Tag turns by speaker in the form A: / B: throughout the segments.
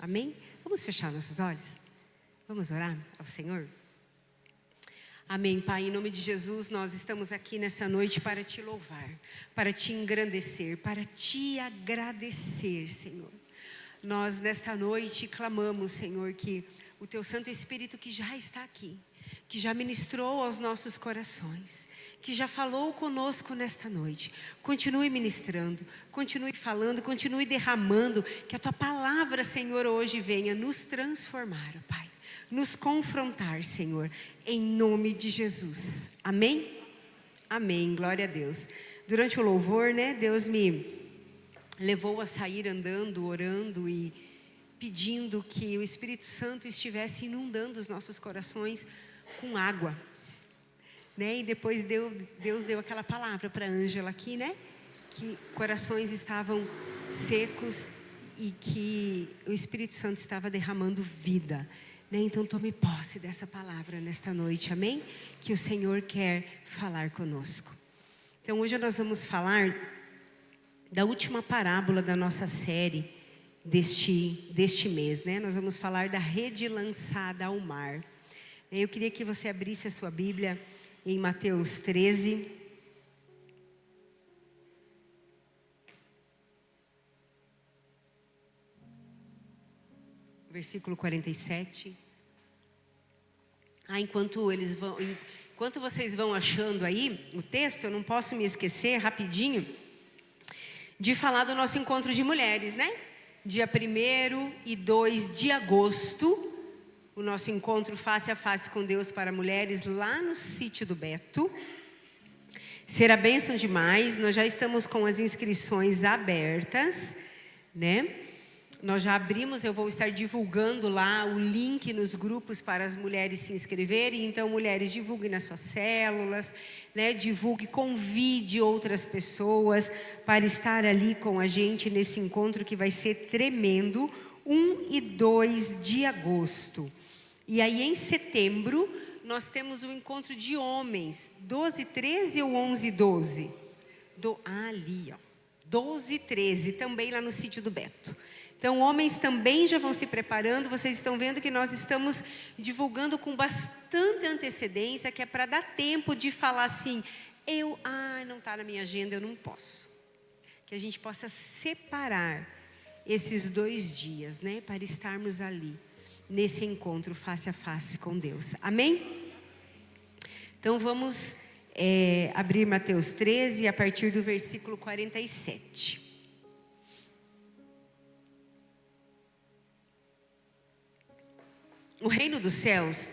A: Amém? Vamos fechar nossos olhos? Vamos orar ao Senhor? Amém, Pai, em nome de Jesus, nós estamos aqui nessa noite para te louvar, para te engrandecer, para te agradecer, Senhor. Nós nesta noite clamamos, Senhor, que o Teu Santo Espírito que já está aqui, que já ministrou aos nossos corações, que já falou conosco nesta noite, continue ministrando, continue falando, continue derramando, que a Tua palavra, Senhor, hoje venha nos transformar, Pai, nos confrontar, Senhor, em nome de Jesus. Amém? Amém, glória a Deus. Durante o louvor, Deus me levou a sair andando, orando e pedindo que o Espírito Santo estivesse inundando os nossos corações com água. E depois Deus deu aquela palavra para a Ângela aqui, que corações estavam secos e que o Espírito Santo estava derramando vida. Então tome posse dessa palavra nesta noite, amém? Que o Senhor quer falar conosco. Então hoje nós vamos falar da última parábola da nossa série deste mês, Nós vamos falar da rede lançada ao mar. Eu queria que você abrisse a sua Bíblia em Mateus 13. Versículo 47. Enquanto vocês vão achando aí o texto, eu não posso me esquecer rapidinho de falar do nosso encontro de mulheres, Dia 1º e 2 de agosto, o nosso encontro face a face com Deus para mulheres lá no sítio do Beto. Será bênção demais, nós já estamos com as inscrições abertas, Nós já abrimos, eu vou estar divulgando lá o link nos grupos para as mulheres se inscreverem. Então, mulheres, divulguem nas suas células, divulgue, convide outras pessoas para estar ali com a gente nesse encontro que vai ser tremendo, 1 e 2 de agosto. E aí, em setembro, nós temos o encontro de homens, 12, 13 ou 11, 12? Ali, 12, 13, também lá no sítio do Beto. Então, homens também já vão se preparando. Vocês estão vendo que nós estamos divulgando com bastante antecedência, que é para dar tempo de falar assim, não está na minha agenda, eu não posso. Que a gente possa separar esses 2 dias, para estarmos ali, nesse encontro face a face com Deus. Amém? Então, vamos abrir Mateus 13, a partir do versículo 47. O reino dos céus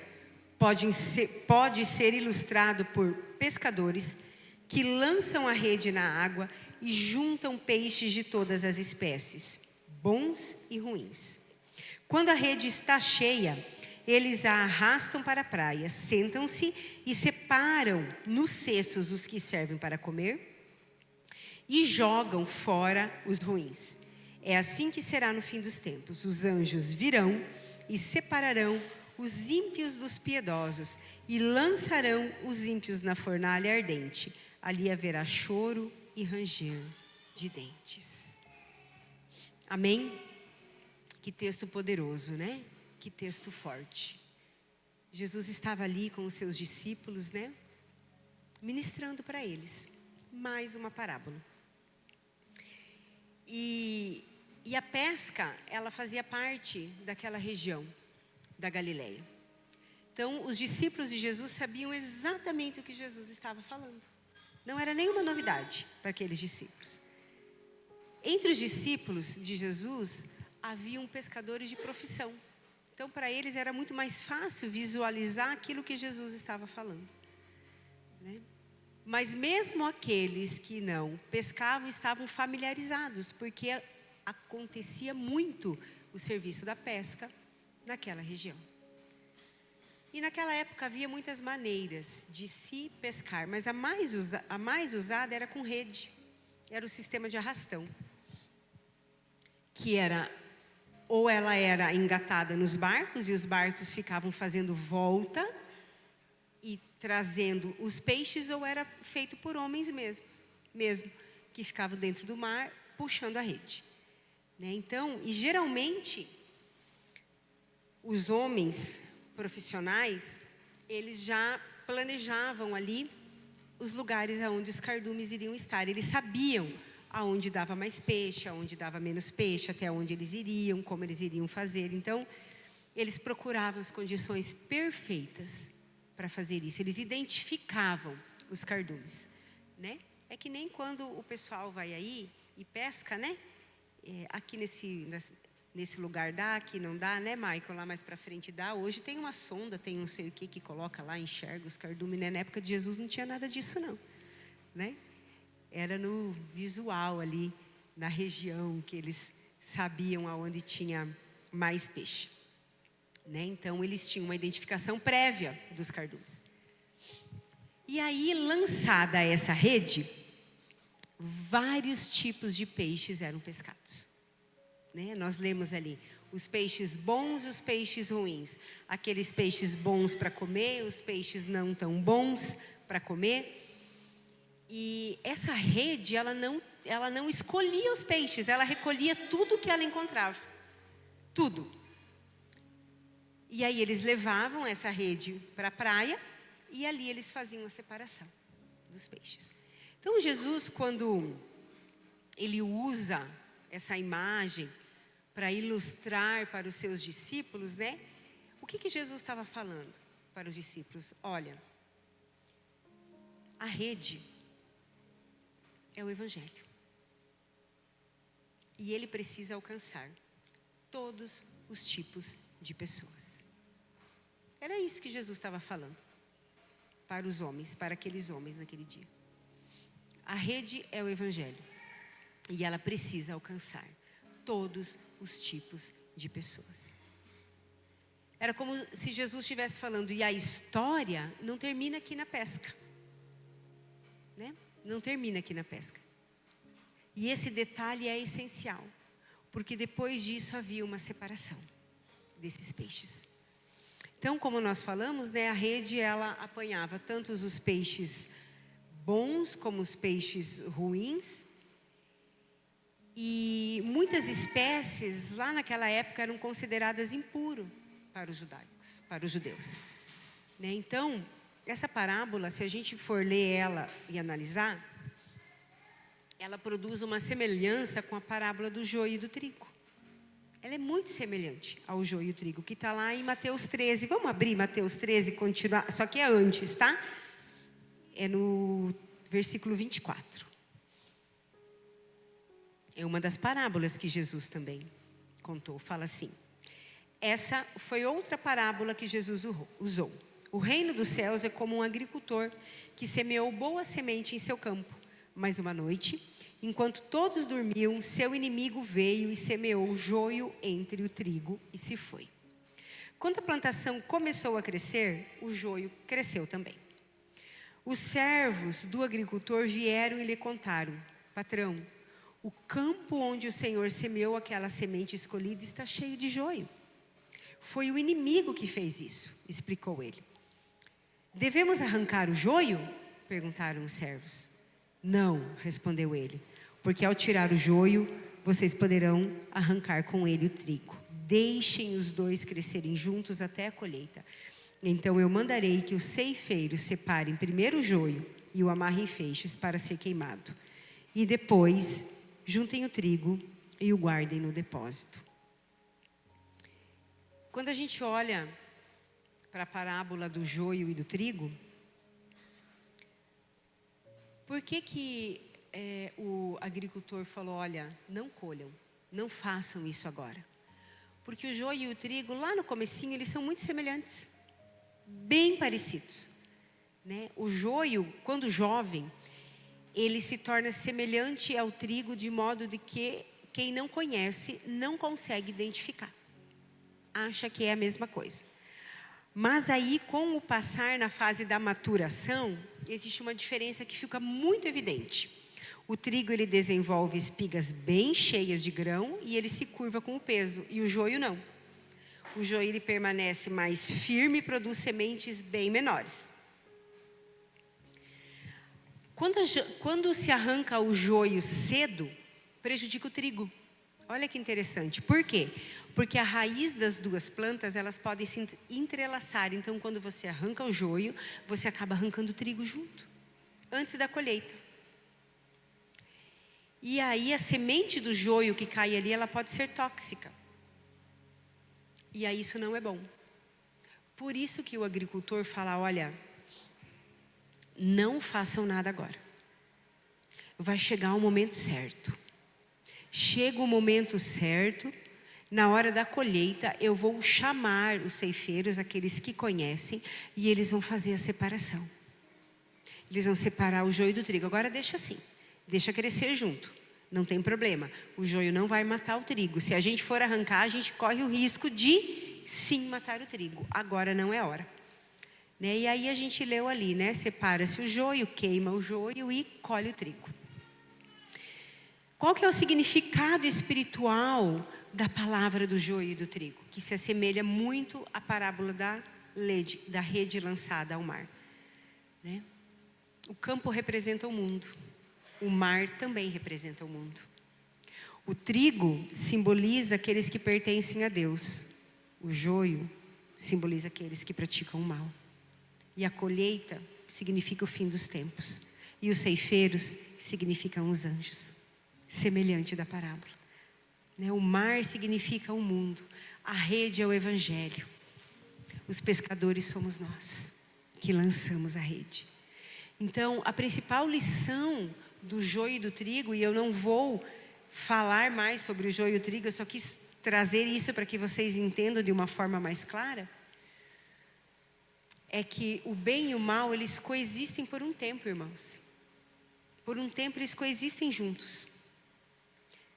A: pode ser ilustrado por pescadores que lançam a rede na água e juntam peixes de todas as espécies, bons e ruins. Quando a rede está cheia, eles a arrastam para a praia, sentam-se e separam nos cestos os que servem para comer e jogam fora os ruins. É assim que será no fim dos tempos. Os anjos virão e separarão os ímpios dos piedosos e lançarão os ímpios na fornalha ardente. Ali haverá choro e ranger de dentes. Amém? Que texto poderoso, Que texto forte. Jesus estava ali com os seus discípulos, ministrando para eles mais uma parábola. E a pesca, ela fazia parte daquela região da Galileia. Então, os discípulos de Jesus sabiam exatamente o que Jesus estava falando. Não era nenhuma novidade para aqueles discípulos. Entre os discípulos de Jesus, haviam pescadores de profissão. Então, para eles era muito mais fácil visualizar aquilo que Jesus estava falando. Mas mesmo aqueles que não pescavam, estavam familiarizados, porque acontecia muito o serviço da pesca naquela região. E naquela época havia muitas maneiras de se pescar, mas a mais usada era com rede. Era o sistema de arrastão. Que era, ou ela era engatada nos barcos, e os barcos ficavam fazendo volta e trazendo os peixes, ou era feito por homens mesmo, que ficavam dentro do mar, puxando a rede. Então, e geralmente, os homens profissionais, eles já planejavam ali os lugares aonde os cardumes iriam estar. Eles sabiam aonde dava mais peixe, aonde dava menos peixe, até onde eles iriam, como eles iriam fazer. Então, eles procuravam as condições perfeitas para fazer isso. Eles identificavam os cardumes, né? É que nem quando o pessoal vai aí e pesca, né? Aqui nesse lugar dá, aqui não dá, né, Michael? Lá mais para frente dá. Hoje tem uma sonda, tem não sei o que coloca lá, enxerga os cardumes, né? Na época de Jesus não tinha nada disso, não, né? Era no visual ali, na região que eles sabiam aonde tinha mais peixe, né? Então, eles tinham uma identificação prévia dos cardumes. E aí, lançada essa rede, vários tipos de peixes eram pescados, né? Nós lemos ali os peixes bons e os peixes ruins. Aqueles peixes bons para comer, os peixes não tão bons para comer. E essa rede, ela não escolhia os peixes, ela recolhia tudo que ela encontrava. Tudo. E aí eles levavam essa rede para a praia e ali eles faziam a separação dos peixes. Então Jesus, quando ele usa essa imagem para ilustrar para os seus discípulos, né? O que Jesus estava falando para os discípulos? Olha, a rede é o Evangelho. E ele precisa alcançar todos os tipos de pessoas. Era isso que Jesus estava falando para os homens, para aqueles homens naquele dia. A rede é o Evangelho. E ela precisa alcançar todos os tipos de pessoas. Era como se Jesus estivesse falando, e a história não termina aqui na pesca, né? Não termina aqui na pesca. E esse detalhe é essencial, porque depois disso havia uma separação desses peixes. Então, como nós falamos, né, a rede ela apanhava tanto os peixes bons como os peixes ruins. E muitas espécies lá naquela época eram consideradas impuras para os judaicos, para os judeus, né? Então, essa parábola, se a gente for ler ela e analisar, ela produz uma semelhança com a parábola do joio e do trigo. Ela é muito semelhante ao joio e o trigo, que está lá em Mateus 13. Vamos abrir Mateus 13 e continuar, só que é antes, tá? É no versículo 24. É uma das parábolas que Jesus também contou. Fala assim: essa foi outra parábola que Jesus usou. O reino dos céus é como um agricultor que semeou boa semente em seu campo. Mas uma noite, enquanto todos dormiam, seu inimigo veio e semeou o joio entre o trigo e se foi. Quando a plantação começou a crescer, o joio cresceu também. Os servos do agricultor vieram e lhe contaram: patrão, o campo onde o Senhor semeou aquela semente escolhida está cheio de joio. Foi o inimigo que fez isso, explicou ele. Devemos arrancar o joio? Perguntaram os servos. Não, respondeu ele, porque ao tirar o joio, vocês poderão arrancar com ele o trigo. Deixem os dois crescerem juntos até a colheita. Então eu mandarei que os ceifeiros separem primeiro o joio e o amarrem em feixes para ser queimado. E depois juntem o trigo e o guardem no depósito. Quando a gente olha para a parábola do joio e do trigo, por que o agricultor falou, olha, não colham, não façam isso agora? Porque o joio e o trigo, lá no comecinho, eles são muito semelhantes, bem parecidos, né? O joio, quando jovem, ele se torna semelhante ao trigo de modo de que quem não conhece não consegue identificar. Acha que é a mesma coisa. Mas aí, com o passar na fase da maturação, existe uma diferença que fica muito evidente. O trigo, ele desenvolve espigas bem cheias de grão e ele se curva com o peso, e o joio não. O joio, ele permanece mais firme e produz sementes bem menores. Quando se arranca o joio cedo, prejudica o trigo. Olha que interessante. Por quê? Porque a raiz das duas plantas, elas podem se entrelaçar. Então, quando você arranca o joio, você acaba arrancando o trigo junto, antes da colheita. E aí, a semente do joio que cai ali, ela pode ser tóxica. E aí, isso não é bom. Por isso que o agricultor fala, olha, não façam nada agora. Vai chegar o momento certo. Chega o momento certo, na hora da colheita, eu vou chamar os ceifeiros, aqueles que conhecem, e eles vão fazer a separação. Eles vão separar o joio do trigo. Agora deixa assim, deixa crescer junto, não tem problema. O joio não vai matar o trigo. Se a gente for arrancar, a gente corre o risco de sim matar o trigo. Agora não é hora. Né? E aí a gente leu ali, né? Separa-se o joio, queima o joio e colhe o trigo. Qual que é o significado espiritual da palavra do joio e do trigo? Que se assemelha muito à parábola da rede lançada ao mar. Né? O campo representa o mundo. O mar também representa o mundo. O trigo simboliza aqueles que pertencem a Deus. O joio simboliza aqueles que praticam o mal. E a colheita significa o fim dos tempos. E os ceifeiros significam os anjos. Semelhante da parábola. O mar significa o mundo. A rede é o evangelho. Os pescadores somos nós, que lançamos a rede. Então, a principal lição do joio e do trigo, e eu não vou falar mais sobre o joio e o trigo, eu só quis trazer isso para que vocês entendam de uma forma mais clara, é que o bem e o mal, eles coexistem por um tempo, irmãos. Por um tempo eles coexistem juntos.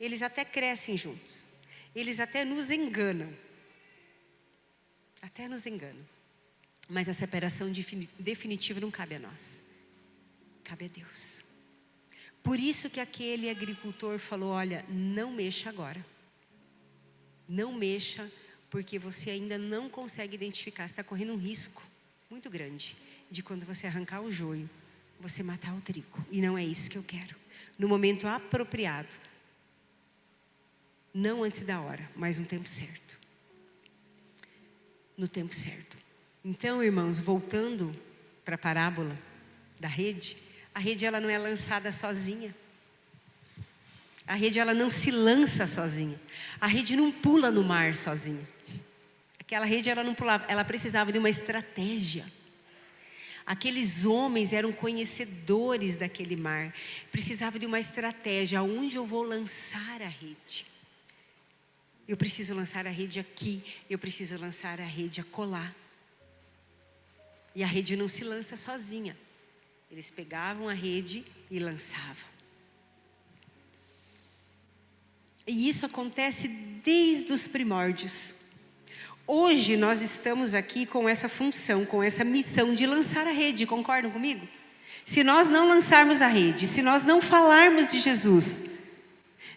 A: Eles até crescem juntos. Eles até nos enganam. Até nos enganam. Mas a separação definitiva não cabe a nós. Cabe a Deus. Por isso que aquele agricultor falou, olha, não mexa agora. Não mexa, porque você ainda não consegue identificar. Você está correndo um risco muito grande de quando você arrancar o joio, você matar o trigo. E não é isso que eu quero. No momento apropriado. Não antes da hora, mas no tempo certo. No tempo certo. Então, irmãos, voltando para a parábola da rede, a rede ela não é lançada sozinha. A rede ela não se lança sozinha. A rede não pula no mar sozinha. Aquela rede ela não pulava, ela precisava de uma estratégia. Aqueles homens eram conhecedores daquele mar. Precisava de uma estratégia. Aonde eu vou lançar a rede? Eu preciso lançar a rede aqui. Eu preciso lançar a rede acolá. E a rede não se lança sozinha. Eles pegavam a rede e lançavam. E isso acontece desde os primórdios. Hoje nós estamos aqui com essa função, com essa missão de lançar a rede, concordam comigo? Se nós não lançarmos a rede, se nós não falarmos de Jesus,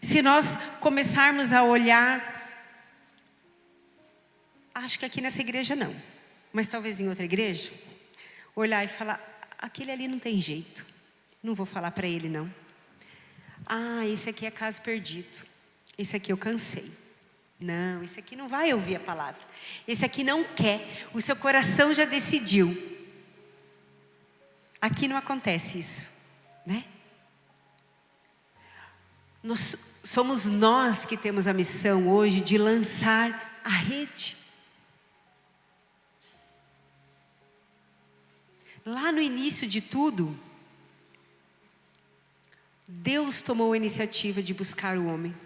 A: se nós começarmos a olhar, acho que aqui nessa igreja não, mas talvez em outra igreja, olhar e falar, aquele ali não tem jeito, não vou falar para ele não. Ah, esse aqui é caso perdido, esse aqui eu cansei. Não, esse aqui não vai ouvir a palavra. Esse aqui não quer. O seu coração já decidiu. Aqui não acontece isso, né? Somos nós que temos a missão hoje de lançar a rede. Lá no início de tudo, Deus tomou a iniciativa de buscar o homem.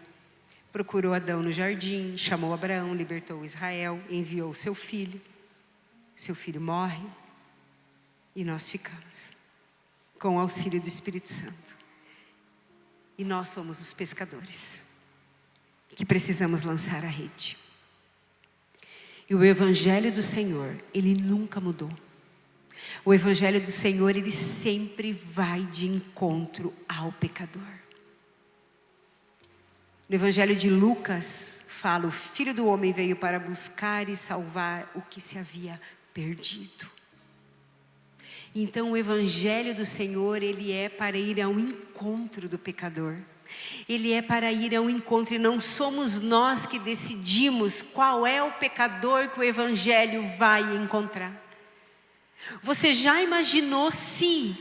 A: Procurou Adão no jardim, chamou Abraão, libertou Israel, enviou seu filho. Seu filho morre e nós ficamos com o auxílio do Espírito Santo. E nós somos os pescadores que precisamos lançar a rede. E o Evangelho do Senhor, ele nunca mudou. O Evangelho do Senhor, ele sempre vai de encontro ao pecador. No Evangelho de Lucas, fala, o Filho do Homem veio para buscar e salvar o que se havia perdido. Então o Evangelho do Senhor, ele é para ir ao encontro do pecador. Ele é para ir ao encontro, e não somos nós que decidimos qual é o pecador que o Evangelho vai encontrar. Você já imaginou se,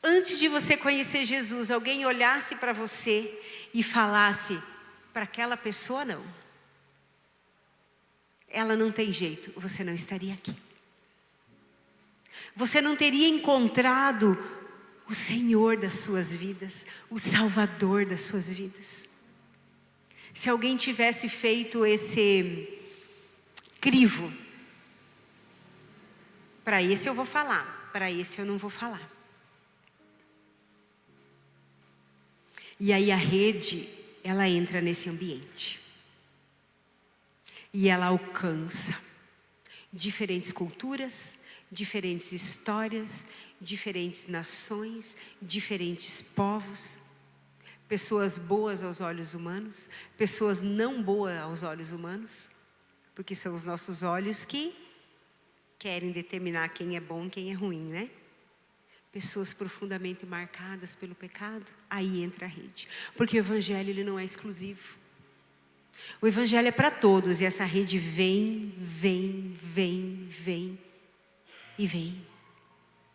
A: antes de você conhecer Jesus, alguém olhasse para você e falasse, para aquela pessoa não, ela não tem jeito, você não estaria aqui. Você não teria encontrado o Senhor das suas vidas, o Salvador das suas vidas. Se alguém tivesse feito esse crivo, para esse eu vou falar, para esse eu não vou falar. E aí a rede, ela entra nesse ambiente. E ela alcança diferentes culturas, diferentes histórias, diferentes nações, diferentes povos, pessoas boas aos olhos humanos, pessoas não boas aos olhos humanos, porque são os nossos olhos que querem determinar quem é bom e quem é ruim, né? Pessoas profundamente marcadas pelo pecado, aí entra a rede, porque o Evangelho ele não é exclusivo. O Evangelho é para todos, e essa rede vem e vem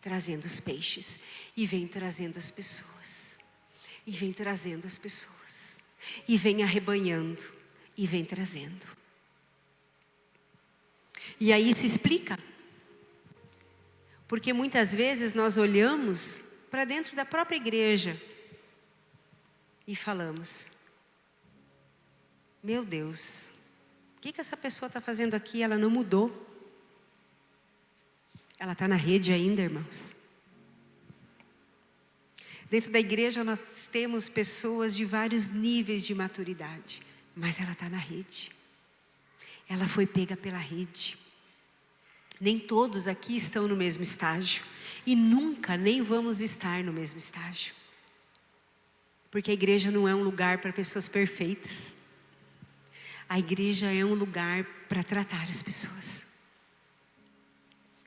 A: trazendo os peixes, e vem trazendo as pessoas, e vem trazendo as pessoas, e vem arrebanhando, e vem trazendo. E aí isso explica, porque muitas vezes nós olhamos para dentro da própria igreja e falamos, meu Deus, o que essa pessoa está fazendo aqui? Ela não mudou. Ela está na rede ainda, irmãos. Dentro da igreja nós temos pessoas de vários níveis de maturidade, mas ela está na rede. Ela foi pega pela rede. Nem todos aqui estão no mesmo estágio, e nunca nem vamos estar no mesmo estágio. Porque a igreja não é um lugar para pessoas perfeitas. A igreja é um lugar para tratar as pessoas.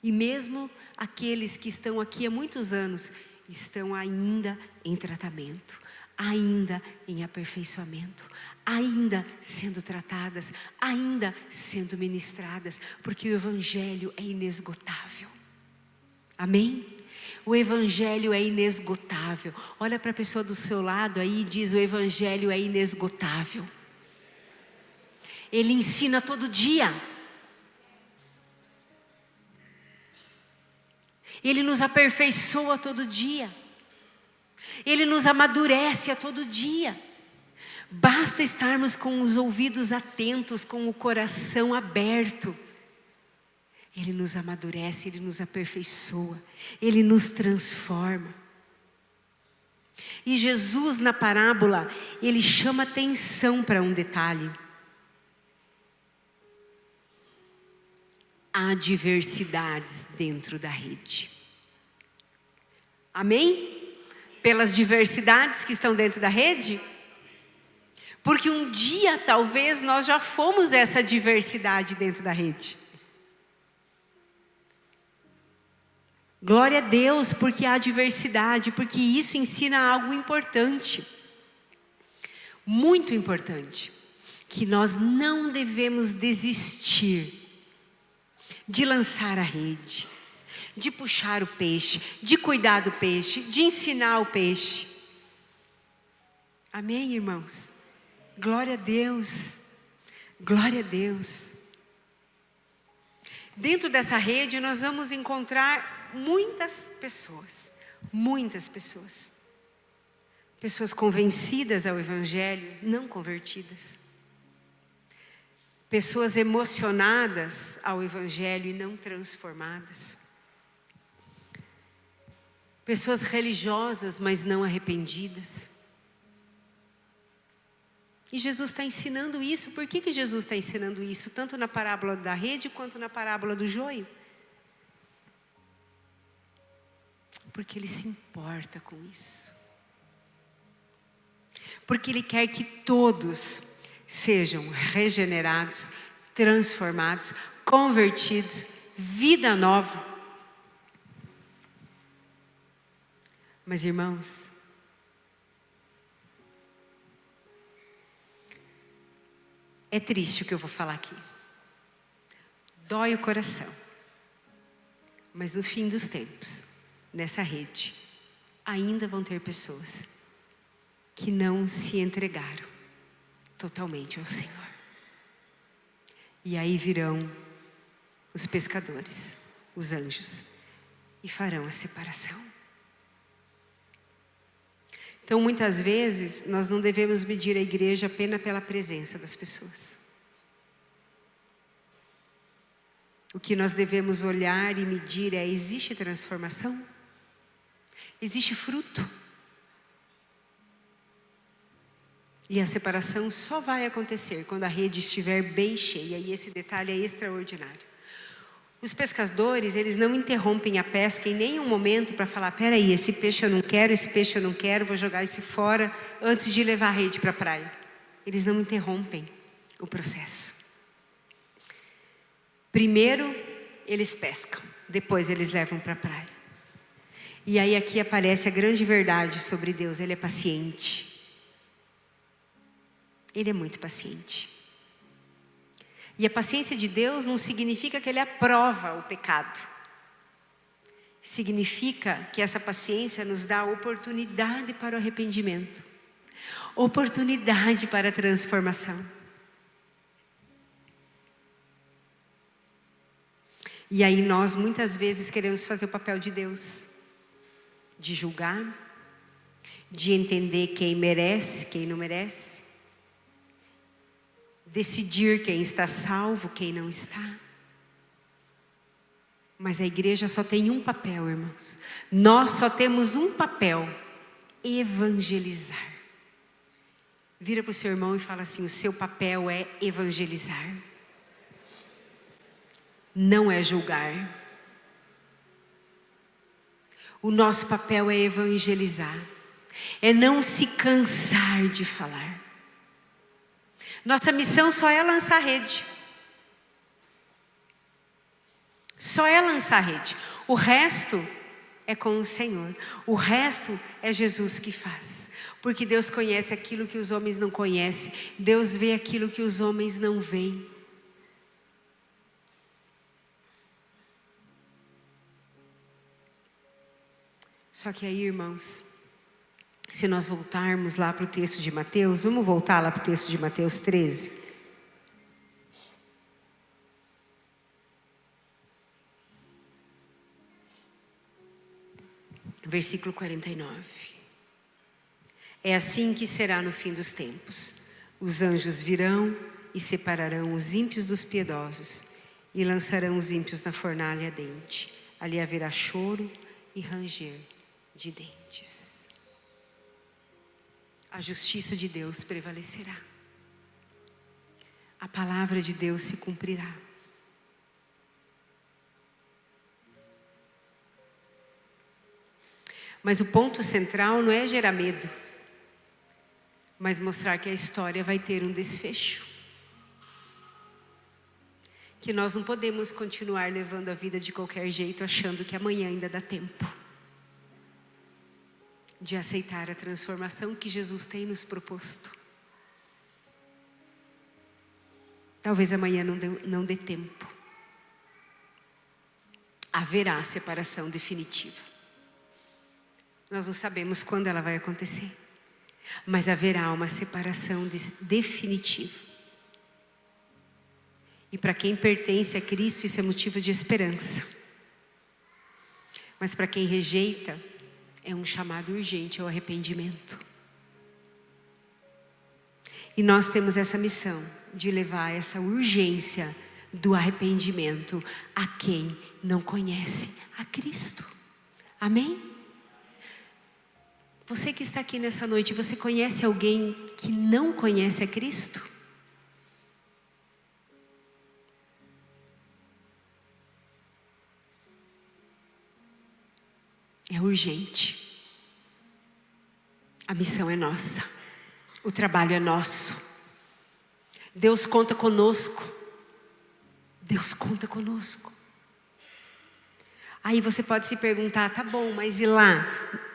A: E mesmo aqueles que estão aqui há muitos anos, estão ainda em tratamento, ainda em aperfeiçoamento, ainda sendo tratadas, ainda sendo ministradas, porque o Evangelho é inesgotável. Amém? O Evangelho é inesgotável. Olha para a pessoa do seu lado aí e diz, o Evangelho é inesgotável. Ele ensina todo dia. Ele nos aperfeiçoa todo dia. Ele nos amadurece a todo dia. Basta estarmos com os ouvidos atentos, com o coração aberto. Ele nos amadurece, Ele nos aperfeiçoa, Ele nos transforma. E Jesus na parábola, Ele chama atenção para um detalhe. Há diversidades dentro da rede. Amém? Pelas diversidades que estão dentro da rede? Porque um dia talvez nós já fomos essa diversidade dentro da rede. Glória a Deus, porque há diversidade, porque isso ensina algo importante. Muito importante. Que nós não devemos desistir de lançar a rede, de puxar o peixe, de cuidar do peixe, de ensinar o peixe. Amém, irmãos? Glória a Deus, glória a Deus. Dentro dessa rede nós vamos encontrar muitas pessoas. Pessoas convencidas ao Evangelho, não convertidas. Pessoas emocionadas ao Evangelho e não transformadas. Pessoas religiosas, mas não arrependidas. E Jesus está ensinando isso. Por que Jesus está ensinando isso? Tanto na parábola da rede, quanto na parábola do joio. Porque Ele se importa com isso. Porque Ele quer que todos sejam regenerados, transformados, convertidos, vida nova. Mas irmãos, É triste o que eu vou falar aqui. Dói o coração. Mas no fim dos tempos, nessa rede, ainda vão ter pessoas que não se entregaram totalmente ao Senhor. E aí virão os pescadores, os anjos, e farão a separação. Então, muitas vezes, nós não devemos medir a igreja apenas pela presença das pessoas. O que nós devemos olhar e medir é: existe transformação? Existe fruto? E a separação só vai acontecer quando a rede estiver bem cheia, e esse detalhe é extraordinário. Os pescadores, eles não interrompem a pesca em nenhum momento para falar: peraí, esse peixe eu não quero, vou jogar esse fora antes de levar a rede para a praia. Eles não interrompem o processo. Primeiro, eles pescam, depois eles levam para a praia. E aí aqui aparece a grande verdade sobre Deus: Ele é paciente. Ele é muito paciente. E a paciência de Deus não significa que Ele aprova o pecado. Significa que essa paciência nos dá oportunidade para o arrependimento, oportunidade para a transformação. E aí nós muitas vezes queremos fazer o papel de Deus, de julgar, de entender quem merece, quem não merece, decidir quem está salvo, quem não está. Mas a igreja só tem um papel, irmãos. Nós só temos um papel: evangelizar. Vira para o seu irmão e fala assim: o seu papel é evangelizar. Não é julgar. O nosso papel é evangelizar. É não se cansar de falar. Nossa missão só é lançar rede. Só é lançar rede. O resto é com o Senhor. O resto é Jesus que faz. Porque Deus conhece aquilo que os homens não conhecem. Deus vê aquilo que os homens não veem. Só que aí, irmãos, se nós voltarmos lá para o texto de Mateus, vamos voltar lá para o texto de Mateus 13. Versículo 49. É assim que será no fim dos tempos. Os anjos virão e separarão os ímpios dos piedosos e lançarão os ímpios na fornalha ardente. Ali haverá choro e ranger de dentes. A justiça de Deus prevalecerá. A palavra de Deus se cumprirá. Mas o ponto central não é gerar medo, mas mostrar que a história vai ter um desfecho. Que nós não podemos continuar levando a vida de qualquer jeito, achando que amanhã ainda dá tempo de aceitar a transformação que Jesus tem nos proposto. Talvez amanhã não dê tempo. Haverá separação definitiva. Nós não sabemos quando ela vai acontecer, mas haverá uma separação definitiva. E para quem pertence a Cristo, isso é motivo de esperança. Mas para quem rejeita, é um chamado urgente ao arrependimento. E nós temos essa missão de levar essa urgência do arrependimento a quem não conhece a Cristo. Amém? Você que está aqui nessa noite, você conhece alguém que não conhece a Cristo? É urgente. A missão é nossa. O trabalho é nosso. Deus conta conosco. Deus conta conosco. Aí você pode se perguntar: tá bom, mas e lá,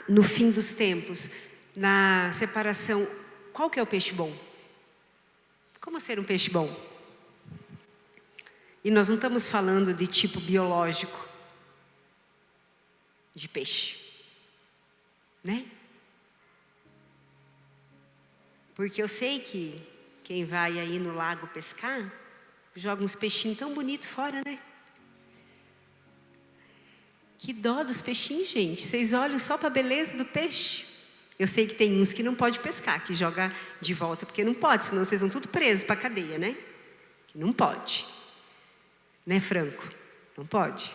A: no fim dos tempos, na separação, qual que é o peixe bom? Como ser um peixe bom? E nós não estamos falando de tipo biológico de peixe, né? Porque eu sei que quem vai aí no lago pescar, joga uns peixinhos tão bonitos fora, né? Que dó dos peixinhos, gente. Vocês olham só para a beleza do peixe. Eu sei que tem uns que não pode pescar, que joga de volta, porque não pode, senão vocês vão tudo presos para a cadeia, né? Não pode. Né, Franco? Não pode.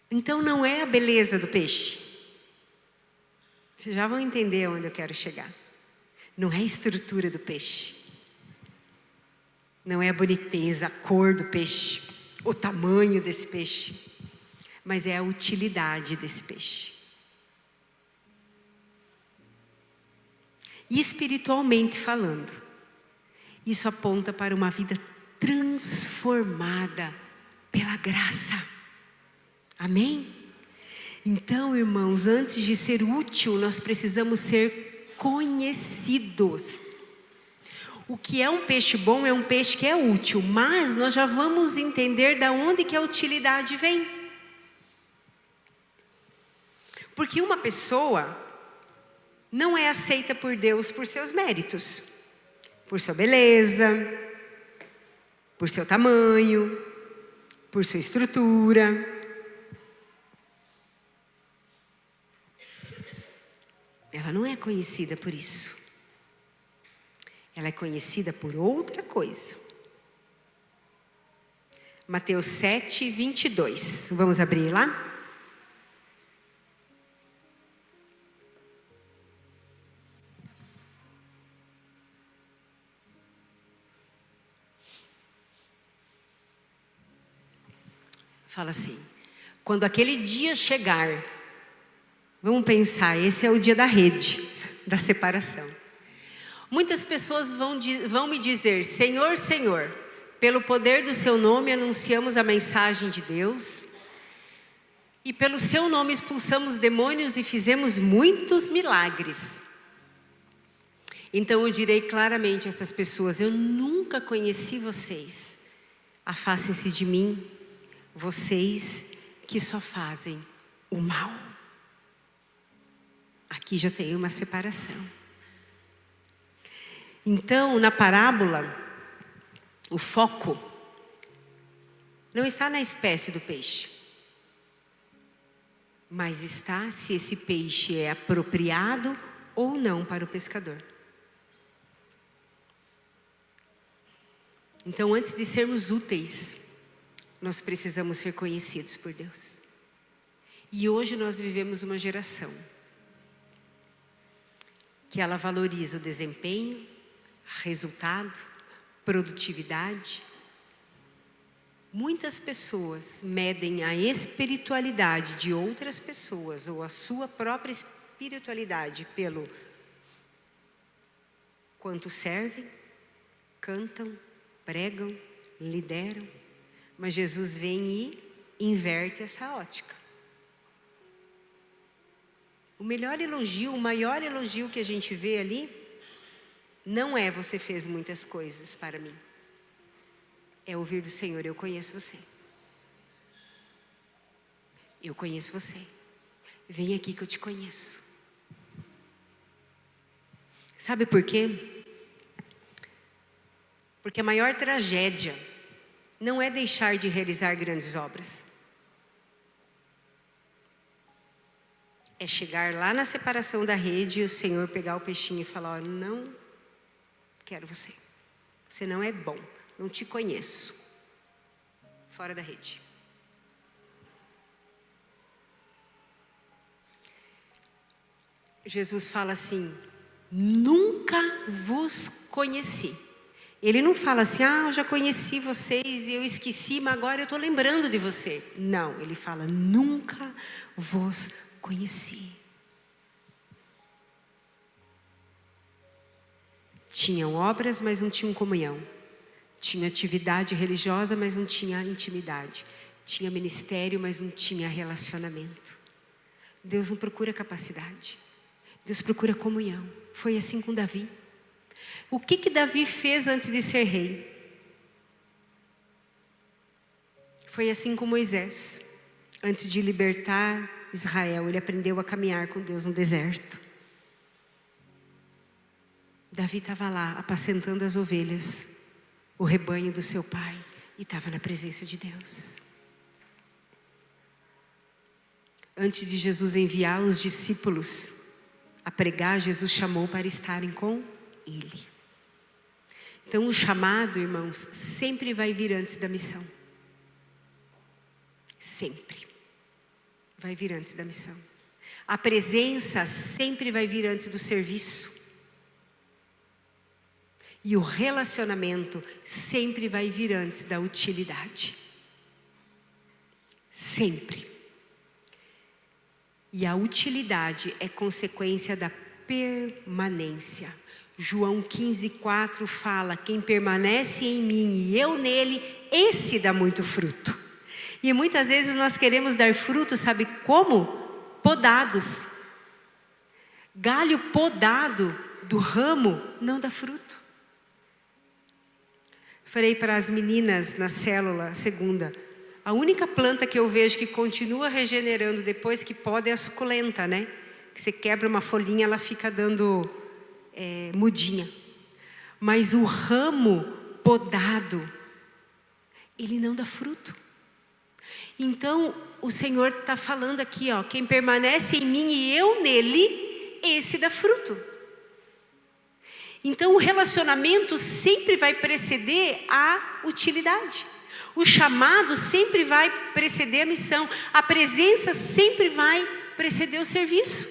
A: Então não é a beleza do peixe. Vocês já vão entender onde eu quero chegar. Não é a estrutura do peixe. Não é a boniteza, a cor do peixe, o tamanho desse peixe. Mas é a utilidade desse peixe. E espiritualmente falando, isso aponta para uma vida transformada pela graça. Amém? Então, irmãos, antes de ser útil, nós precisamos ser conhecidos. O que é um peixe bom é um peixe que é útil, mas nós já vamos entender de onde que a utilidade vem. Porque uma pessoa não é aceita por Deus por seus méritos, por sua beleza, por seu tamanho, por sua estrutura. Ela não é conhecida por isso. Ela é conhecida por outra coisa. Mateus 7, 22. Vamos abrir lá? Fala assim: quando aquele dia chegar, vamos pensar, esse é o dia da rede, da separação. Muitas pessoas vão me dizer: Senhor, Senhor, pelo poder do seu nome anunciamos a mensagem de Deus, e pelo seu nome expulsamos demônios e fizemos muitos milagres. Então eu direi claramente a essas pessoas: eu nunca conheci vocês. Afastem-se de mim, vocês que só fazem o mal. Aqui já tem uma separação. Então, na parábola, o foco não está na espécie do peixe, mas está se esse peixe é apropriado ou não para o pescador. Então, antes de sermos úteis, nós precisamos ser conhecidos por Deus. E hoje nós vivemos uma geração que ela valoriza o desempenho, resultado, produtividade. Muitas pessoas medem a espiritualidade de outras pessoas ou a sua própria espiritualidade pelo quanto servem, cantam, pregam, lideram. Mas Jesus vem e inverte essa ótica. O melhor elogio, o maior elogio que a gente vê ali, não é você fez muitas coisas para mim. É ouvir do Senhor: eu conheço você. Eu conheço você. Vem aqui que eu te conheço. Sabe por quê? Porque a maior tragédia não é deixar de realizar grandes obras. É chegar lá na separação da rede e o Senhor pegar o peixinho e falar: olha, não quero você. Você não é bom. Não te conheço. Fora da rede. Jesus fala assim: nunca vos conheci. Ele não fala assim: eu já conheci vocês e eu esqueci, mas agora eu estou lembrando de você. Não, ele fala: nunca vos conheci. Tinham obras, mas não tinham comunhão. Tinha atividade religiosa, mas não tinha intimidade. Tinha ministério, mas não tinha relacionamento. Deus não procura capacidade. Deus procura comunhão. Foi assim com Davi. O que Davi fez antes de ser rei? Foi assim com Moisés. Antes de libertar Israel, ele aprendeu a caminhar com Deus no deserto. Davi estava lá, apacentando as ovelhas, o rebanho do seu pai, e estava na presença de Deus. Antes de Jesus enviar os discípulos a pregar, Jesus chamou para estarem com Ele. Então o chamado, irmãos, sempre vai vir antes da missão. Sempre vai vir antes da missão. A presença sempre vai vir antes do serviço. E o relacionamento sempre vai vir antes da utilidade. Sempre. E a utilidade é consequência da permanência. João 15:4 fala: quem permanece em mim e eu nele, esse dá muito fruto. E muitas vezes nós queremos dar fruto, sabe como? Podados. Galho podado do ramo não dá fruto. Falei para as meninas na célula segunda, a única planta que eu vejo que continua regenerando depois que poda é a suculenta, né? Que você quebra uma folhinha, ela fica dando mudinha. Mas o ramo podado, ele não dá fruto. Então, o Senhor está falando aqui, ó, quem permanece em mim e eu nele, esse dá fruto. Então, o relacionamento sempre vai preceder a utilidade. O chamado sempre vai preceder a missão. A presença sempre vai preceder o serviço.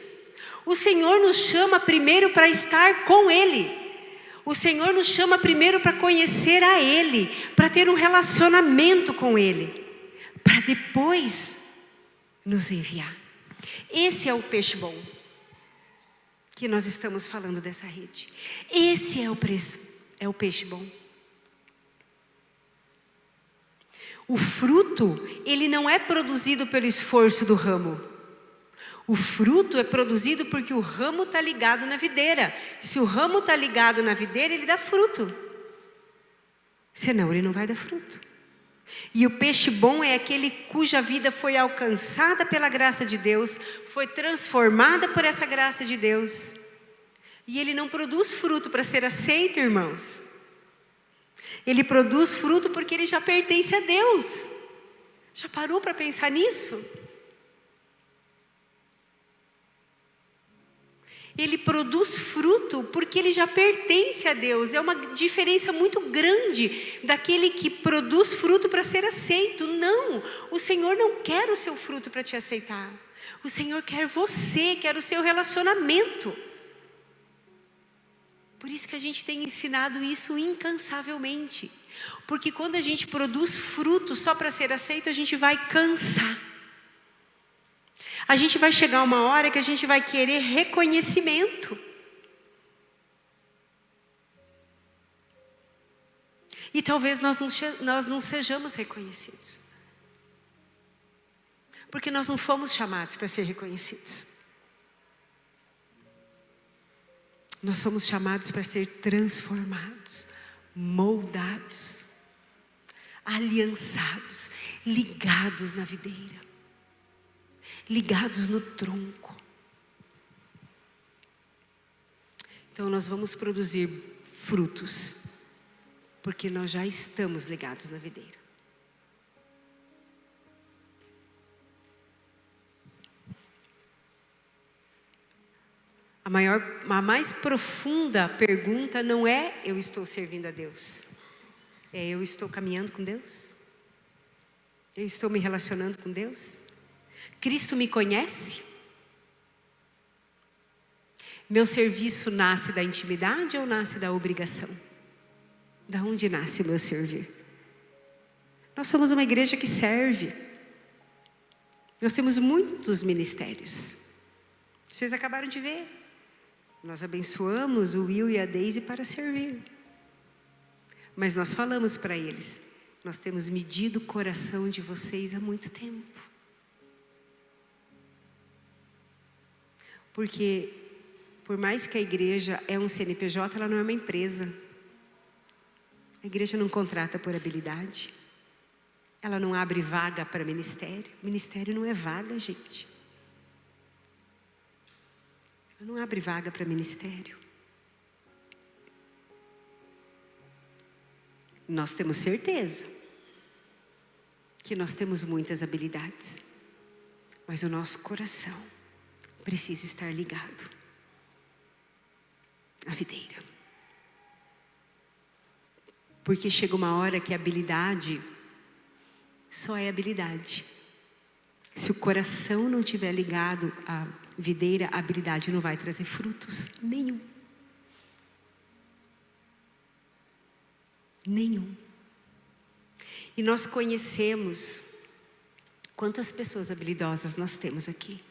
A: O Senhor nos chama primeiro para estar com Ele. O Senhor nos chama primeiro para conhecer a Ele, para ter um relacionamento com Ele, para depois nos enviar. Esse é o peixe bom que nós estamos falando dessa rede. Esse é o peixe bom. O fruto, ele não é produzido pelo esforço do ramo. O fruto é produzido porque o ramo está ligado na videira. Se o ramo está ligado na videira, ele dá fruto. Senão, ele não vai dar fruto. E o peixe bom é aquele cuja vida foi alcançada pela graça de Deus, foi transformada por essa graça de Deus. E ele não produz fruto para ser aceito, irmãos. Ele produz fruto porque ele já pertence a Deus. Já parou para pensar nisso? Ele produz fruto porque ele já pertence a Deus. É uma diferença muito grande daquele que produz fruto para ser aceito. Não, o Senhor não quer o seu fruto para te aceitar. O Senhor quer você, quer o seu relacionamento. Por isso que a gente tem ensinado isso incansavelmente. Porque quando a gente produz fruto só para ser aceito, a gente vai cansar. A gente vai chegar uma hora que a gente vai querer reconhecimento. E talvez nós não sejamos reconhecidos. Porque nós não fomos chamados para ser reconhecidos. Nós somos chamados para ser transformados, moldados, aliançados, ligados na videira. Ligados no tronco. Então nós vamos produzir frutos, porque nós já estamos ligados na videira. A mais profunda pergunta não é: eu estou servindo a Deus. É: eu estou caminhando com Deus? Eu estou me relacionando com Deus? Cristo me conhece? Meu serviço nasce da intimidade ou nasce da obrigação? Da onde nasce o meu servir? Nós somos uma igreja que serve. Nós temos muitos ministérios. Vocês acabaram de ver. Nós abençoamos o Will e a Daisy para servir. Mas nós falamos para eles: nós temos medido o coração de vocês há muito tempo. Porque por mais que a igreja é um CNPJ, ela não é uma empresa. A igreja não contrata por habilidade. Ela não abre vaga para ministério. Ministério não é vaga, gente. Ela não abre vaga para ministério. Nós temos certeza que nós temos muitas habilidades, mas o nosso coração precisa estar ligado à videira. Porque chega uma hora que a habilidade só é habilidade. Se o coração não estiver ligado à videira, a habilidade não vai trazer frutos nenhum. Nenhum. E nós conhecemos quantas pessoas habilidosas nós temos aqui.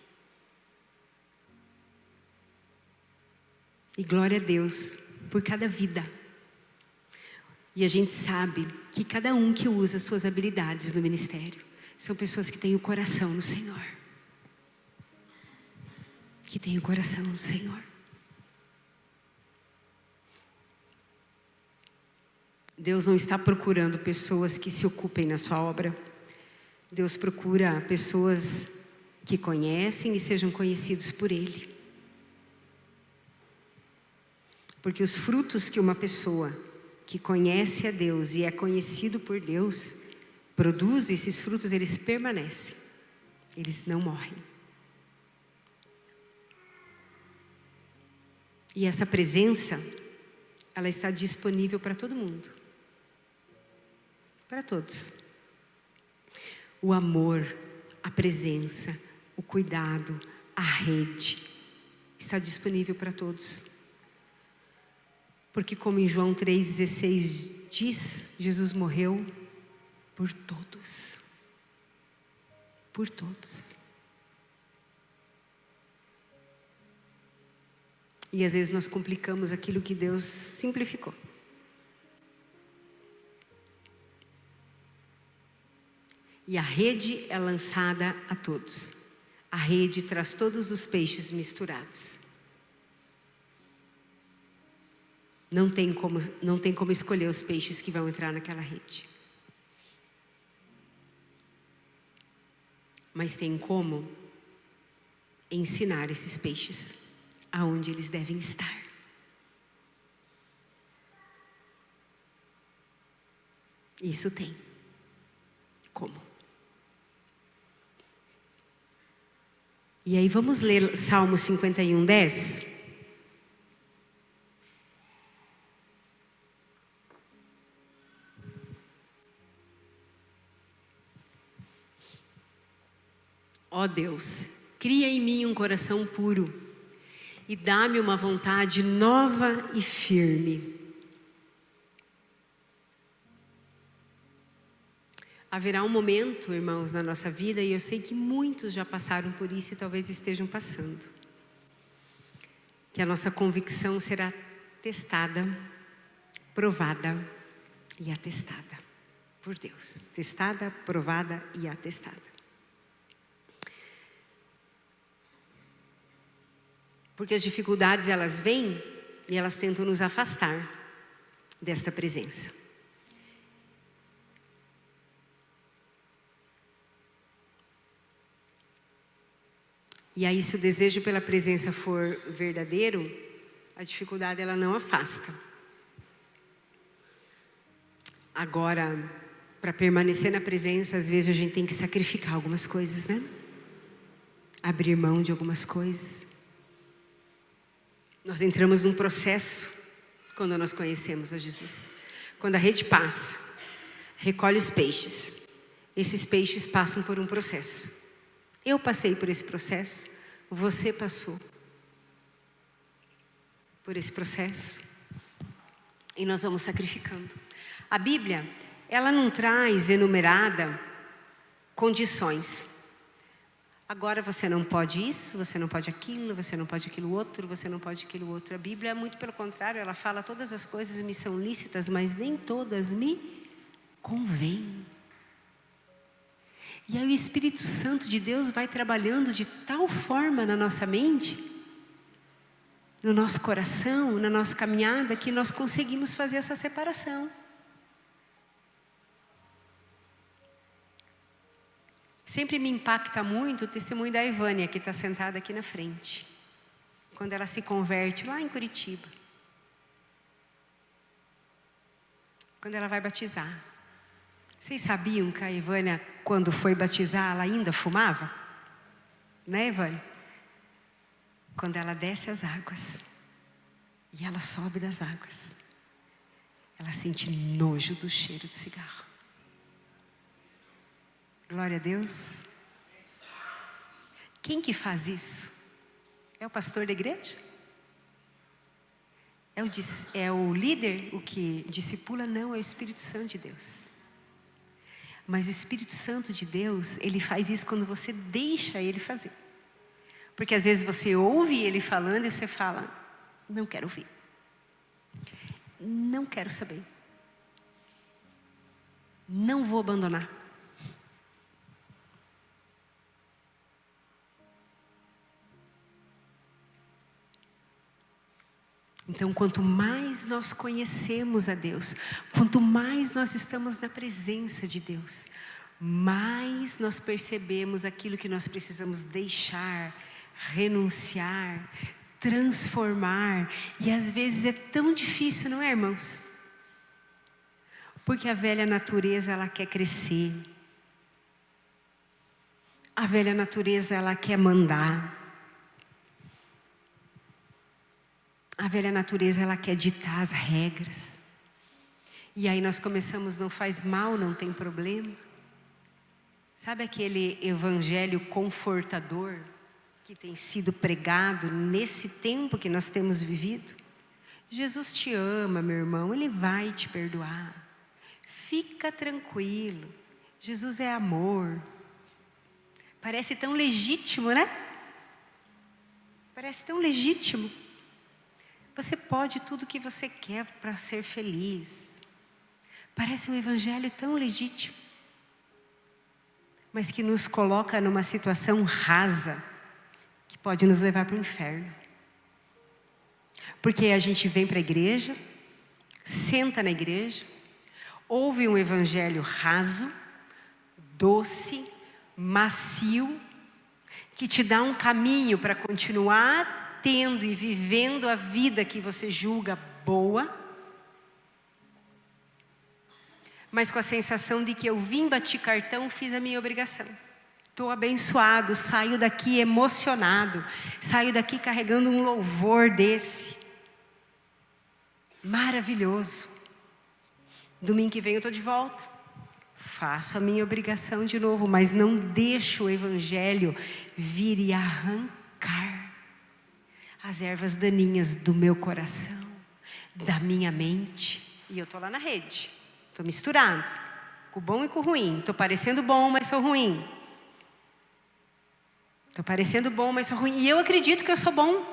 A: E glória a Deus por cada vida. E a gente sabe que cada um que usa suas habilidades no ministério são pessoas que têm o coração no Senhor. Que têm o coração no Senhor. Deus não está procurando pessoas que se ocupem na sua obra. Deus procura pessoas que conhecem e sejam conhecidos por Ele. Porque os frutos que uma pessoa que conhece a Deus e é conhecido por Deus produz, esses frutos eles permanecem. Eles não morrem. E essa presença, ela está disponível para todo mundo. Para todos. O amor, a presença, o cuidado, a rede, está disponível para todos. Porque como em João 3,16 diz, Jesus morreu por todos. Por todos. E às vezes nós complicamos aquilo que Deus simplificou. E a rede é lançada a todos. A rede traz todos os peixes misturados. Não tem como escolher os peixes que vão entrar naquela rede. Mas tem como ensinar esses peixes aonde eles devem estar. Isso tem. Como? E aí vamos ler Salmo 51, 10. Ó Deus, cria em mim um coração puro e dá-me uma vontade nova e firme. Haverá um momento, irmãos, na nossa vida, e eu sei que muitos já passaram por isso e talvez estejam passando, que a nossa convicção será testada, provada e atestada por Deus. Testada, provada e atestada. Porque as dificuldades elas vêm e elas tentam nos afastar desta presença. E aí, se o desejo pela presença for verdadeiro, a dificuldade ela não afasta. Agora, para permanecer na presença, às vezes a gente tem que sacrificar algumas coisas, né? Abrir mão de algumas coisas. Nós entramos num processo quando nós conhecemos a Jesus. Quando a rede passa, recolhe os peixes. Esses peixes passam por um processo. Eu passei por esse processo, você passou por esse processo. E nós vamos sacrificando. A Bíblia, ela não traz enumerada condições. Agora você não pode isso, você não pode aquilo, você não pode aquilo outro, você não pode aquilo outro. A Bíblia, muito pelo contrário, ela fala todas as coisas me são lícitas, mas nem todas me convêm. E aí o Espírito Santo de Deus vai trabalhando de tal forma na nossa mente no nosso coração, na nossa caminhada, que nós conseguimos fazer essa separação. Sempre me impacta muito o testemunho da Evânia, que está sentada aqui na frente. Quando ela se converte lá em Curitiba. Quando ela vai batizar. Vocês sabiam que a Evânia, quando foi batizar, ela ainda fumava? Né, Evânia? Quando ela desce as águas e ela sobe das águas, ela sente nojo do cheiro do cigarro. Glória a Deus. Quem que faz isso? É o pastor da igreja? É o líder o que discipula? Não, é o Espírito Santo de Deus. Mas o Espírito Santo de Deus, ele faz isso quando você deixa ele fazer. Porque às vezes você ouve ele falando e você fala, não quero ouvir. Não quero saber. Não vou abandonar. Então, quanto mais nós conhecemos a Deus, quanto mais nós estamos na presença de Deus, mais nós percebemos aquilo que nós precisamos deixar, renunciar, transformar. E às vezes é tão difícil, não é, irmãos? Porque a velha natureza, ela quer crescer. A velha natureza, ela quer mandar. A velha natureza, ela quer ditar as regras. E aí nós começamos, não faz mal, não tem problema. Sabe aquele evangelho confortador que tem sido pregado nesse tempo que nós temos vivido? Jesus te ama, meu irmão, Ele vai te perdoar. Fica tranquilo, Jesus é amor. Parece tão legítimo, né? Parece tão legítimo. Você pode tudo o que você quer para ser feliz. Parece um evangelho tão legítimo. Mas que nos coloca numa situação rasa, que pode nos levar para o inferno. Porque a gente vem para a igreja, senta na igreja, ouve um evangelho raso, doce, macio, que te dá um caminho para continuar tendo e vivendo a vida que você julga boa, mas com a sensação de que eu vim, bati cartão, fiz a minha obrigação. Estou abençoado, saio daqui emocionado, saio daqui carregando um louvor desse. Maravilhoso. Domingo que vem eu estou de volta. Faço a minha obrigação de novo, mas não deixo o evangelho vir e arrancar as ervas daninhas do meu coração, da minha mente. E eu estou lá na rede, estou misturando, com o bom e com o ruim. Estou parecendo bom, mas sou ruim. Estou parecendo bom, mas sou ruim. E eu acredito que eu sou bom,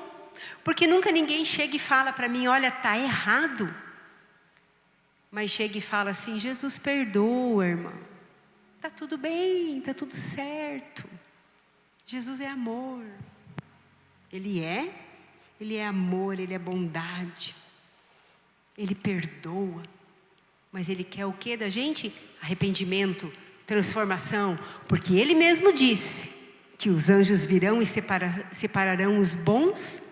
A: porque nunca ninguém chega e fala para mim, olha, está errado. Mas chega e fala assim, Jesus perdoa, irmão. Está tudo bem, está tudo certo. Jesus é amor. Ele é amor, Ele é bondade. Ele perdoa. Mas Ele quer o que da gente? Arrependimento, transformação. Porque Ele mesmo disse que os anjos virão e separarão os bons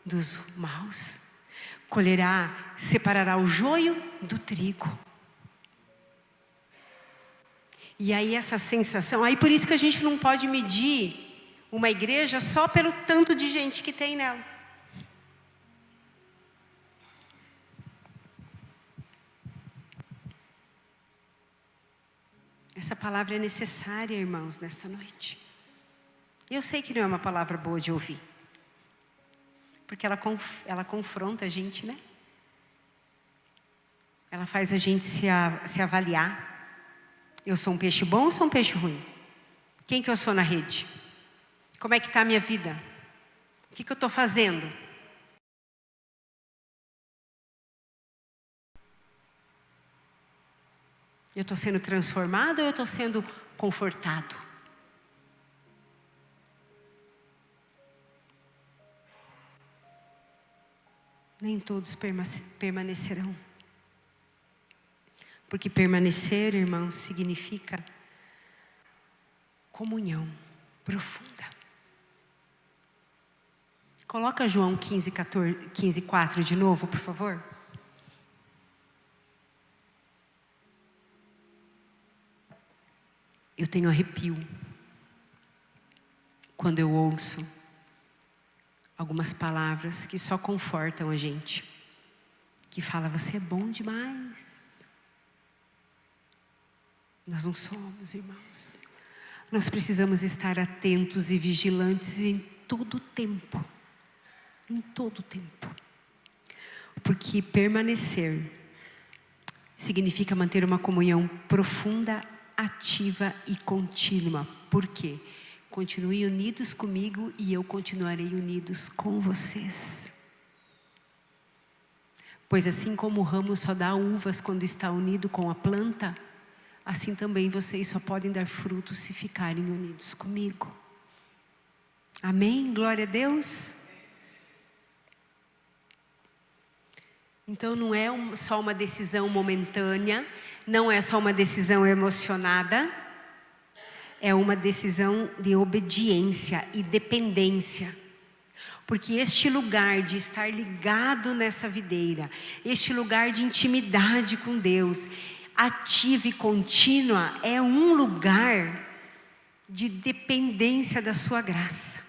A: dos maus. Separará o joio do trigo. E aí essa sensação, aí por isso que a gente não pode medir uma igreja só pelo tanto de gente que tem nela. Essa palavra é necessária, irmãos, nesta noite. Eu sei que não é uma palavra boa de ouvir. Porque ela confronta a gente, né? Ela faz a gente se avaliar. Eu sou um peixe bom ou sou um peixe ruim? Quem que eu sou na rede? Como é que está a minha vida? O que eu estou fazendo? Eu estou sendo transformado ou eu estou sendo confortado? nem todos permanecerão. Porque permanecer, irmãos, significa comunhão profunda. Coloca João 15:4 de novo, por favor. Eu tenho arrepio quando eu ouço algumas palavras que só confortam a gente. Que fala, você é bom demais. Nós não somos, irmãos. Nós precisamos estar atentos e vigilantes em todo o tempo. Em todo o tempo. Porque permanecer significa manter uma comunhão profunda, ativa e contínua. Por quê? Continue unidos comigo e eu continuarei unidos com vocês. Pois assim como o ramo só dá uvas quando está unido com a planta, assim também vocês só podem dar frutos se ficarem unidos comigo. Amém? Glória a Deus. Então não é só uma decisão momentânea, não é só uma decisão emocionada, é uma decisão de obediência e dependência. Porque este lugar de estar ligado nessa videira, este lugar de intimidade com Deus, ativa e contínua, é um lugar de dependência da sua graça.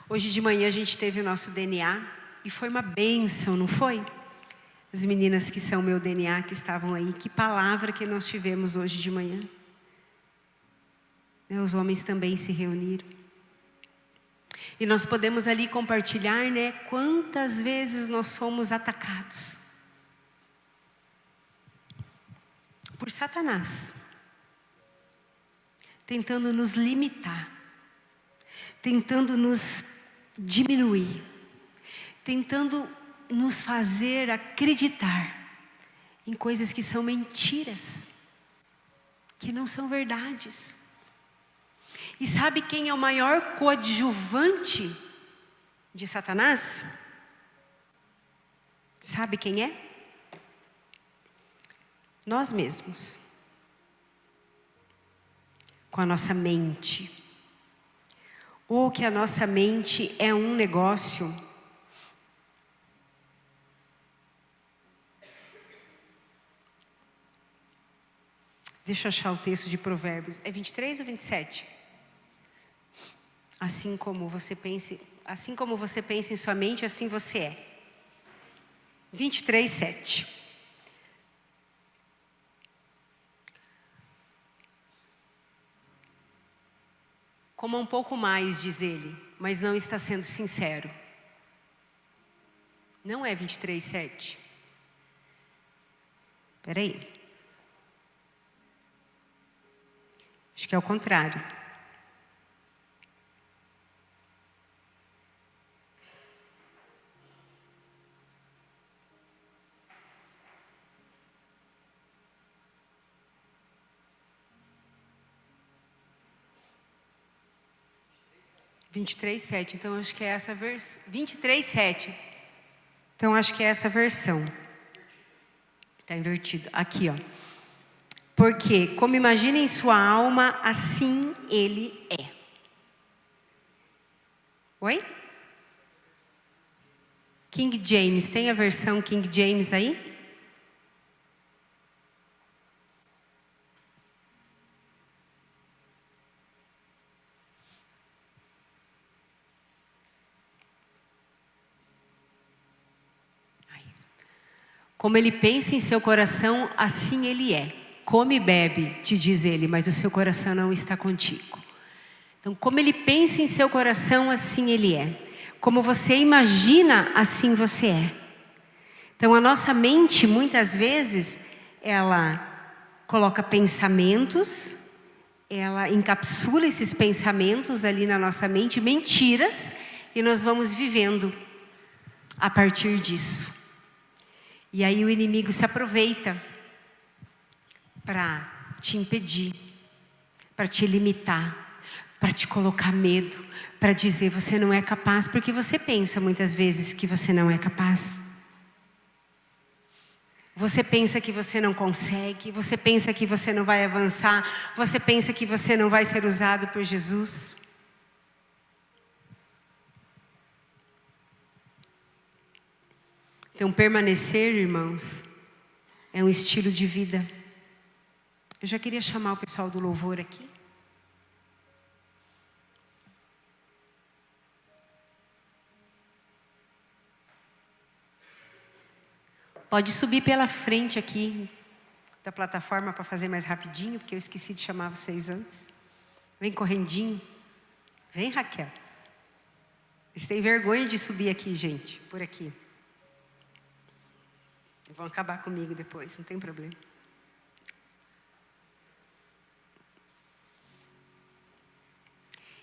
A: Hoje de manhã a gente teve o nosso DNA e foi uma bênção, não foi? As meninas que são meu DNA, que estavam aí, que palavra que nós tivemos hoje de manhã. Os homens também se reuniram. E nós podemos ali compartilhar, quantas vezes nós somos atacados por Satanás, tentando nos limitar, tentando nos diminuir, tentando nos fazer acreditar em coisas que são mentiras, que não são verdades. E sabe quem é o maior coadjuvante de Satanás? Sabe quem é? Nós mesmos. Com a nossa mente. Ou que a nossa mente é um negócio Deixa eu achar o texto de Provérbios. É 23 ou 27? Assim como você pensa em sua mente, assim você é. 23, 7. Coma um pouco mais, diz ele, mas não está sendo sincero. Não é 23, 7. Espera aí. Acho que é o contrário. Vinte e três, 7. Então acho que é essa versão. 23, 7. Então acho que é essa versão. Está invertido. Aqui, ó. Porque, como imagina em sua alma, assim ele é. Oi? King James, tem a versão King James aí? Como ele pensa em seu coração, assim ele é. Come e bebe, te diz ele, mas o seu coração não está contigo. Então, como ele pensa em seu coração, assim ele é. Como você imagina, assim você é. Então, a nossa mente, muitas vezes, ela coloca pensamentos, ela encapsula esses pensamentos ali na nossa mente, mentiras, e nós vamos vivendo a partir disso. E aí o inimigo se aproveita para te impedir, para te limitar, para te colocar medo, para dizer você não é capaz, porque você pensa muitas vezes que você não é capaz. Você pensa que você não consegue, você pensa que você não vai avançar, você pensa que você não vai ser usado por Jesus. Então, permanecer, irmãos, é um estilo de vida. Eu já queria chamar o pessoal do louvor aqui. Pode subir pela frente aqui da plataforma para fazer mais rapidinho, porque eu esqueci de chamar vocês antes. Vem correndinho. Vem, Raquel. Vocês têm vergonha de subir aqui, gente, por aqui. Vão acabar comigo depois, não tem problema.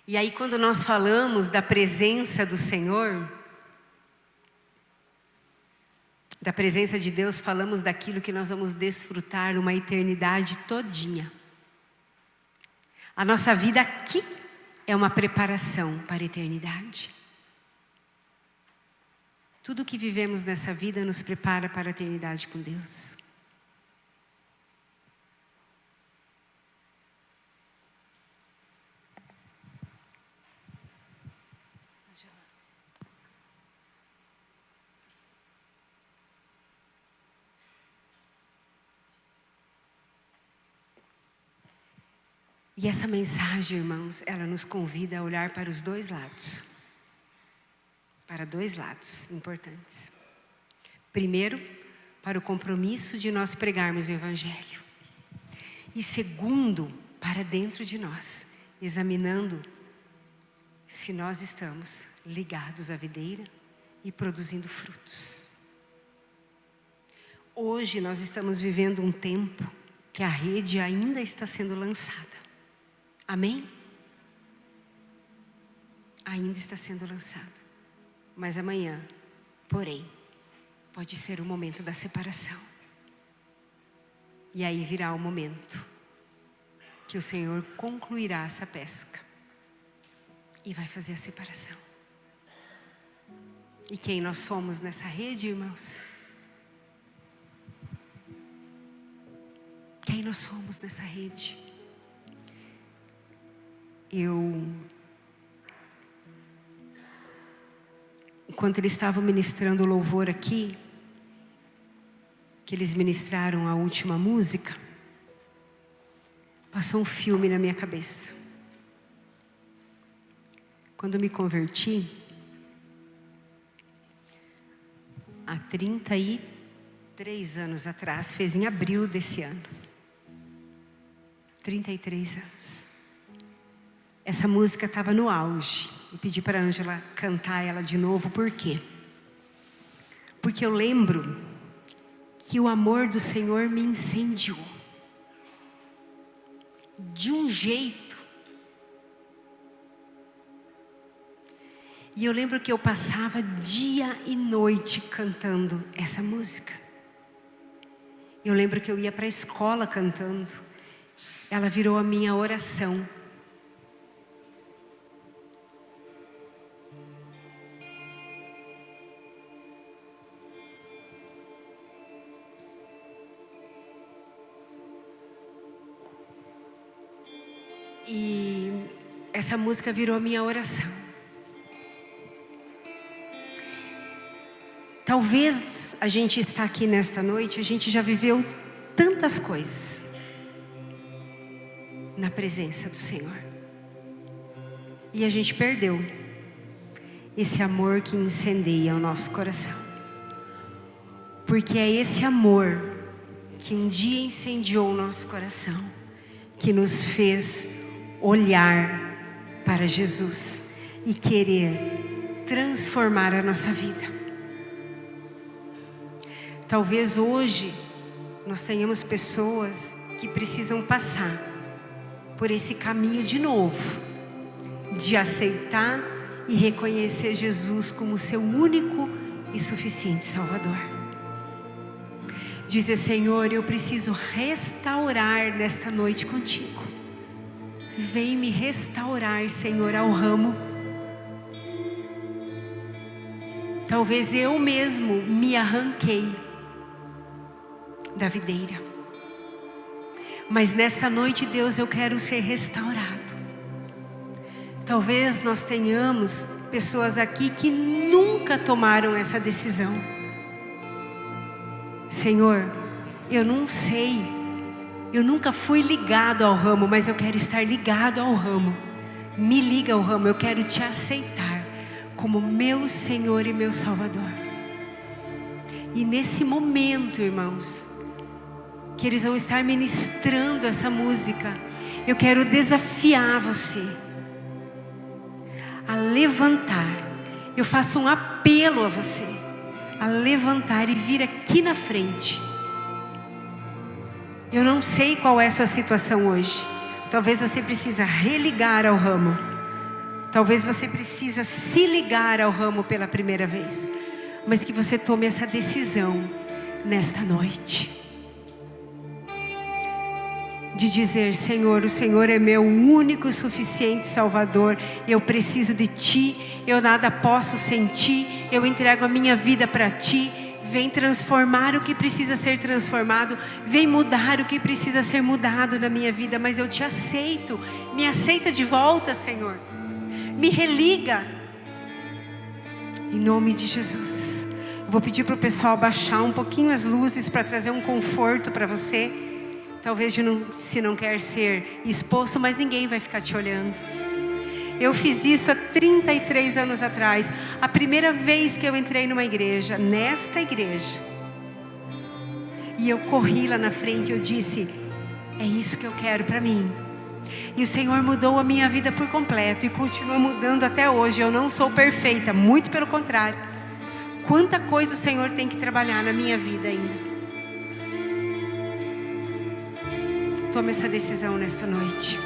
A: E aí, quando nós falamos da presença do Senhor, da presença de Deus, falamos daquilo que nós vamos desfrutar uma eternidade todinha. A nossa vida aqui é uma preparação para a eternidade. Tudo que vivemos nessa vida nos prepara para a eternidade com Deus. E essa mensagem, irmãos, ela nos convida a olhar para os dois lados. Para dois lados importantes. Primeiro, para o compromisso de nós pregarmos o Evangelho. E segundo, para dentro de nós, examinando se nós estamos ligados à videira e produzindo frutos. Hoje nós estamos vivendo um tempo que a rede ainda está sendo lançada. Amém? Ainda está sendo lançada. Mas amanhã, porém, pode ser o momento da separação. E aí virá o momento que o Senhor concluirá essa pesca e vai fazer a separação. E quem nós somos nessa rede, irmãos? Quem nós somos nessa rede? Enquanto eles estavam ministrando o louvor aqui, que eles ministraram a última música, passou um filme na minha cabeça. Quando me converti, há 33 anos atrás, fez em abril desse ano. 33 anos. Essa música estava no auge. E pedi para a Ângela cantar ela de novo. Por quê? Porque eu lembro que o amor do Senhor me incendiou. De um jeito. E eu lembro que eu passava dia e noite cantando essa música. Eu lembro que eu ia para a escola cantando. Ela virou a minha oração. E essa música virou a minha oração. Talvez a gente está aqui nesta noite, a gente já viveu tantas coisas na presença do Senhor. E a gente perdeu esse amor que incendeia o nosso coração. Porque é esse amor que um dia incendiou o nosso coração, que nos fez olhar para Jesus e querer transformar a nossa vida. Talvez hoje nós tenhamos pessoas que precisam passar por esse caminho de novo, de aceitar e reconhecer Jesus como seu único e suficiente Salvador. Dizer: Senhor, eu preciso restaurar nesta noite contigo. vem me restaurar, Senhor, ao ramo. Talvez eu mesmo me arranquei da videira. Mas nesta noite, Deus, eu quero ser restaurado. Talvez nós tenhamos pessoas aqui que nunca tomaram essa decisão. Senhor, eu não sei, eu nunca fui ligado ao ramo, mas eu quero estar ligado ao ramo. Me liga ao ramo, eu quero te aceitar como meu Senhor e meu Salvador. E nesse momento, irmãos, que eles vão estar ministrando essa música, eu quero desafiar você a levantar. Eu faço um apelo a você a levantar e vir aqui na frente. Eu não sei qual é a sua situação hoje. Talvez você precisa religar ao ramo. Talvez você precisa se ligar ao ramo pela primeira vez. Mas que você tome essa decisão nesta noite. De dizer: Senhor, o Senhor é meu único e suficiente Salvador. Eu preciso de Ti, eu nada posso sem Ti. Eu entrego a minha vida para Ti. Vem transformar o que precisa ser transformado. Vem mudar o que precisa ser mudado na minha vida. Mas eu Te aceito. Me aceita de volta, Senhor. Me religa. Em nome de Jesus. Eu vou pedir para o pessoal baixar um pouquinho as luzes para trazer um conforto para você. Talvez se não quer ser exposto, mas ninguém vai ficar te olhando. Eu fiz isso há 33 anos atrás. A primeira vez que eu entrei numa igreja, nesta igreja. E eu corri lá na frente e eu disse: é isso que eu quero para mim. E o Senhor mudou a minha vida por completo e continua mudando até hoje. Eu não sou perfeita, muito pelo contrário. Quanta coisa o Senhor tem que trabalhar na minha vida ainda. Tome essa decisão nesta noite.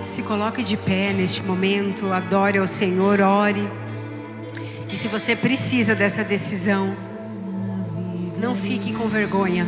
A: Se coloque de pé neste momento, adore ao Senhor, ore. E se você precisa dessa decisão, não fique com vergonha.